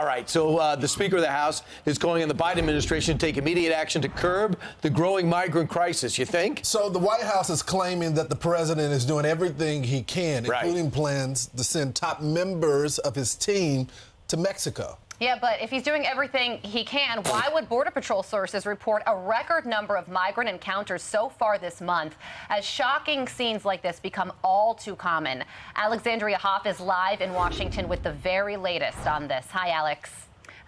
All right, so the Speaker of the House is calling on the Biden administration to take immediate action to curb the growing migrant crisis, you think? So the White House is claiming that the president is doing everything he can, including plans to send top members of his team to Mexico. Yeah, but if he's doing everything he can, why would Border Patrol sources report a record number of migrant encounters so far this month as shocking scenes like this become all too common? Alexandria Hoff is live in Washington with the very latest on this. Hi, Alex.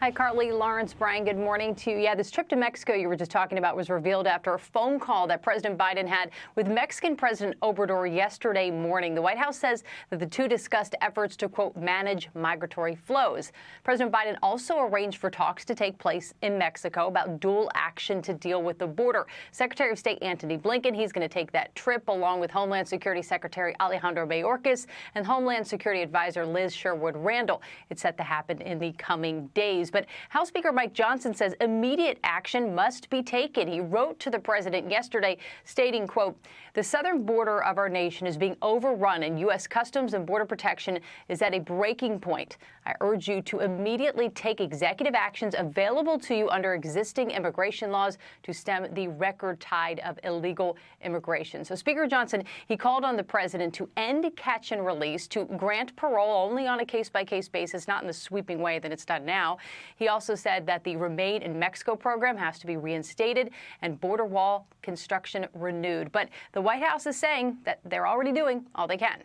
Hi, Carly, Lawrence, Brian, good morning to you. Yeah, this trip to Mexico you were just talking about was revealed after a phone call that President Biden had with Mexican President Obrador yesterday morning. The White House says that the two discussed efforts to, quote, manage migratory flows. President Biden also arranged for talks to take place in Mexico about dual action to deal with the border. Secretary of State Antony Blinken, he's going to take that trip along with Homeland Security Secretary Alejandro Mayorkas and Homeland Security Advisor Liz Sherwood Randall. It's set to happen in the coming days. But House Speaker Mike Johnson says immediate action must be taken. He wrote to the president yesterday stating, quote, the southern border of our nation is being overrun and U.S. Customs and Border Protection is at a breaking point. I urge you to immediately take executive actions available to you under existing immigration laws to stem the record tide of illegal immigration. So Speaker Johnson, he called on the president to end catch and release, to grant parole only on a case-by-case basis, not in the sweeping way that it's done now. He also said that the Remain in Mexico program has to be reinstated and border wall construction renewed. But the White House is saying that they're already doing all they can.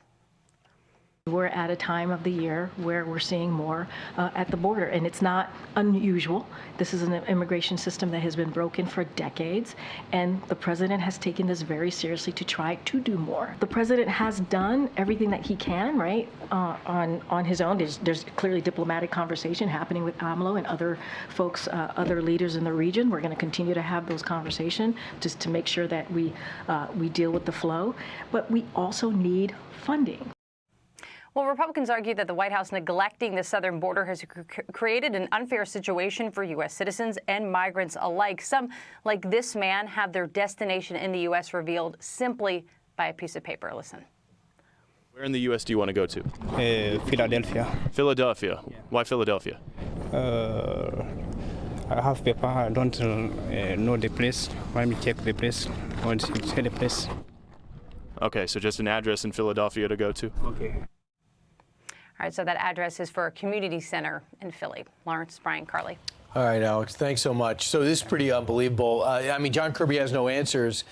We're at a time of the year where we're seeing more at the border, and it's not unusual. This is an immigration system that has been broken for decades, and the president has taken this very seriously to try to do more. The president has done everything that he can, right, on his own. There's clearly diplomatic conversation happening with AMLO and other folks, other leaders in the region. We're going to continue to have those conversations just to make sure that we deal with the flow, but we also need funding. Well, Republicans argue that the White House neglecting the southern border has created an unfair situation for U.S. citizens and migrants alike. Some, like this man, have their destination in the U.S. revealed simply by a piece of paper. Listen. Where in the U.S. do you want to go to? Philadelphia. Philadelphia. Yeah. Why Philadelphia? I have paper. I don't know the place. Let me check the place. I want to see the place. Okay, so just an address in Philadelphia to go to? Okay. All right, so that address is for a community center in Philly. Lawrence, Brian, Carly. All right, Alex, thanks so much. So this is pretty unbelievable. I mean, John Kirby has no answers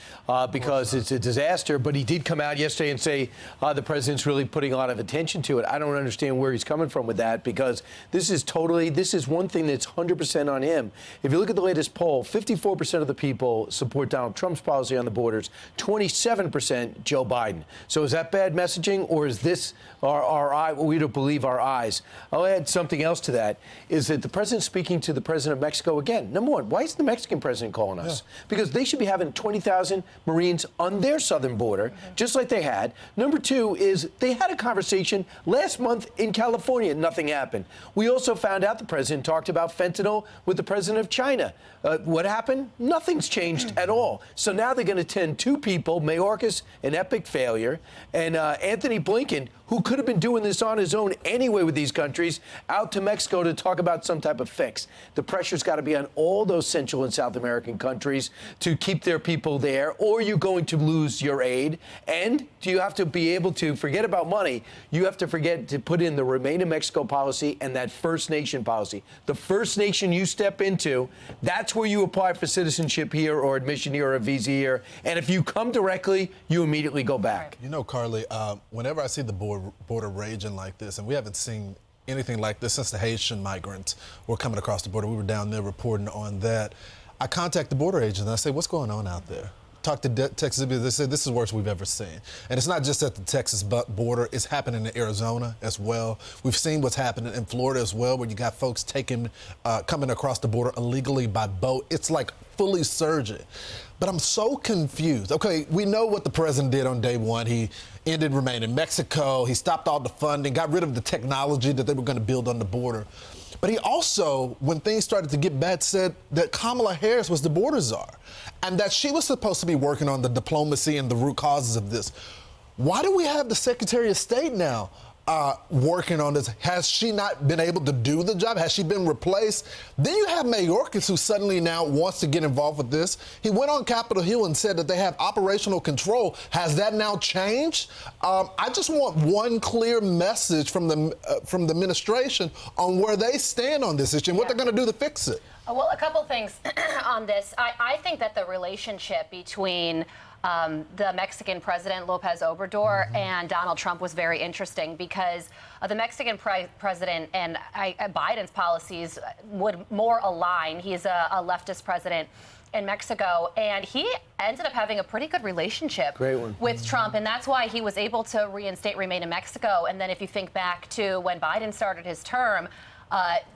because it's a disaster, but he did come out yesterday and say the president's really putting a lot of attention to it. I don't understand where he's coming from with that, because this is one thing that's 100% on him. If you look at the latest poll, 54% of the people support Donald Trump's policy on the borders, 27% Joe Biden. So is that bad messaging, or is this we don't believe our eyes? I'll add something else to that, is that the president speaking to the president of Mexico again. Number one, why is the Mexican president calling us? Yeah. Because they should be having 20,000 Marines on their southern border, just like they had. Number two is they had a conversation last month in California. Nothing happened. We also found out the president talked about fentanyl with the president of China. What happened? Nothing's changed at all. So now they're going to send two people, Mayorkas, an epic failure, and Antony Blinken, who could have been doing this on his own anyway with these countries, out to Mexico to talk about some type of fix. The pressure's got to be on all those Central and South American countries to keep their people there, or you're going to lose your aid. And you have to be able to forget about money. You have to forget to put in the Remain in Mexico policy and that First Nation policy. The first nation you step into, that's where you apply for citizenship here or admission here or a visa here. And if you come directly, you immediately go back. You know, Carly, whenever I see the border raging like this, and we haven't seen anything like this since the Haitian migrants were coming across the border. We were down there reporting on that. I contact the border agent and I say, what's going on out there? Talk to Texas, they said this is the worst we've ever seen. And it's not just at the Texas border, it's happening in Arizona as well. We've seen what's happening in Florida as well, where you got folks coming across the border illegally by boat. It's like fully surging. But I'm so confused. Okay, we know what the president did on day one. He ended Remain in Mexico. He stopped all the funding, got rid of the technology that they were going to build on the border. But he also, when things started to get bad, said that Kamala Harris was the border czar and that she was supposed to be working on the diplomacy and the root causes of this. Why do we have the Secretary of State now working on this. Has she not been able to do the job? Has she been replaced? Then you have Mayorkas, who suddenly now wants to get involved with this. He went on Capitol Hill and said that they have operational control. Has that now changed? I just want one clear message from the administration on where they stand on this issue and what they're going to do to fix it. Well, a couple things on this. I think that the relationship between the Mexican president, Lopez Obrador, and Donald Trump was very interesting because the Mexican president and Biden's policies would more align. He's a leftist president in Mexico, and he ended up having a pretty good relationship with Trump, and that's why he was able to reinstate Remain in Mexico. And then if you think back to when Biden started his term,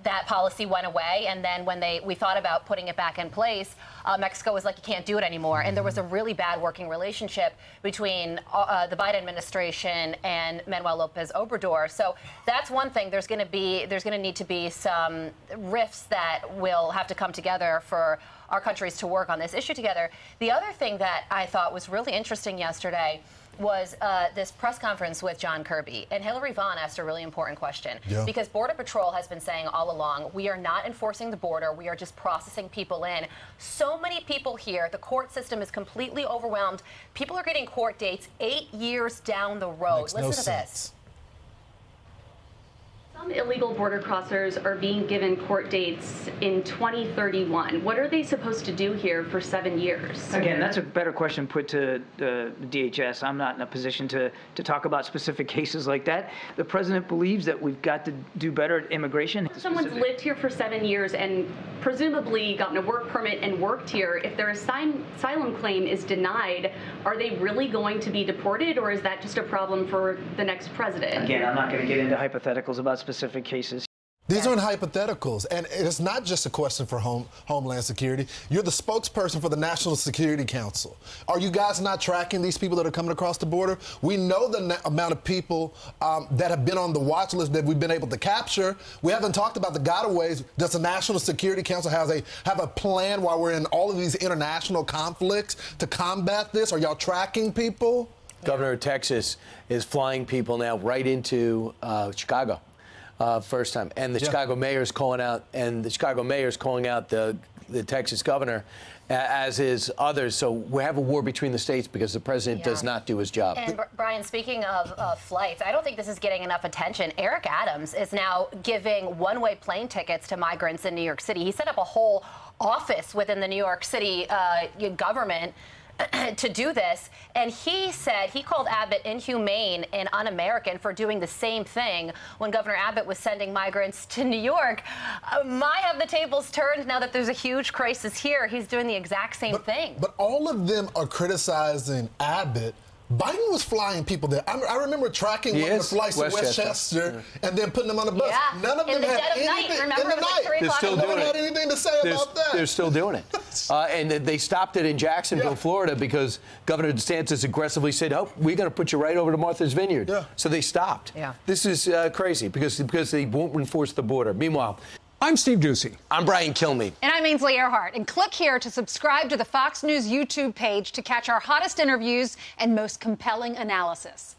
that policy went away, and then when we thought about putting it back in place, Mexico was like, you can't do it anymore. And there was a really bad working relationship between the Biden administration and Manuel Lopez Obrador. So that's one thing. There's going to need to be some rifts that will have to come together for our countries to work on this issue together. The other thing that I thought was really interesting yesterday was this press conference with John Kirby. And Hillary Vaughn asked a really important question. Because Border Patrol has been saying all along, we are not enforcing the border, we are just processing people in. So many people here, the court system is completely overwhelmed. People are getting court dates 8 years down the road. Listen to this. Some illegal border crossers are being given court dates in 2031. What are they supposed to do here for 7 years? Again, that's a better question put to the DHS. I'm not in a position to talk about specific cases like that. The president believes that we've got to do better at immigration. Someone's lived here for 7 years and presumably gotten a work permit and worked here. If their asylum claim is denied, are they really going to be deported, or is that just a problem for the next president? Again, I'm not going to get into hypotheticals about specific cases. These aren't hypotheticals, and it's not just a question for Homeland Security. You're the spokesperson for the National Security Council. Are you guys not tracking these people that are coming across the border? We know the amount of people that have been on the watch list that we've been able to capture. We haven't talked about the gotaways. Does the National Security Council have a plan while we're in all of these international conflicts to combat this? Are y'all tracking people? Governor of Texas is flying people now right into Chicago. First time, and the Chicago mayor's calling out, the Texas governor, as is others. So we have a war between the states because the president does not do his job. And Brian, speaking of flights, I don't think this is getting enough attention. Eric Adams is now giving one-way plane tickets to migrants in New York City. He set up a whole office within the New York City government to do this, and he said he called Abbott inhumane and un-American for doing the same thing when Governor Abbott was sending migrants to New York. Have the tables turned now that there's a huge crisis here? He's doing the exact same thing. But all of them are criticizing Abbott. Biden was flying people there. I remember tracking one of the flights to Westchester and then putting them on a bus. None of them had anything in the night. They're still doing it. Had anything to say about that. They're still doing it. And they stopped it in Jacksonville, Florida, because Governor DeSantis aggressively said, "Oh, we're going to put you right over to Martha's Vineyard." So they stopped. This is crazy because they won't enforce the border. Meanwhile, I'm Steve Ducey. I'm Brian Kilmeade. And I'm Ainsley Earhart. And click here to subscribe to the Fox News YouTube page to catch our hottest interviews and most compelling analysis.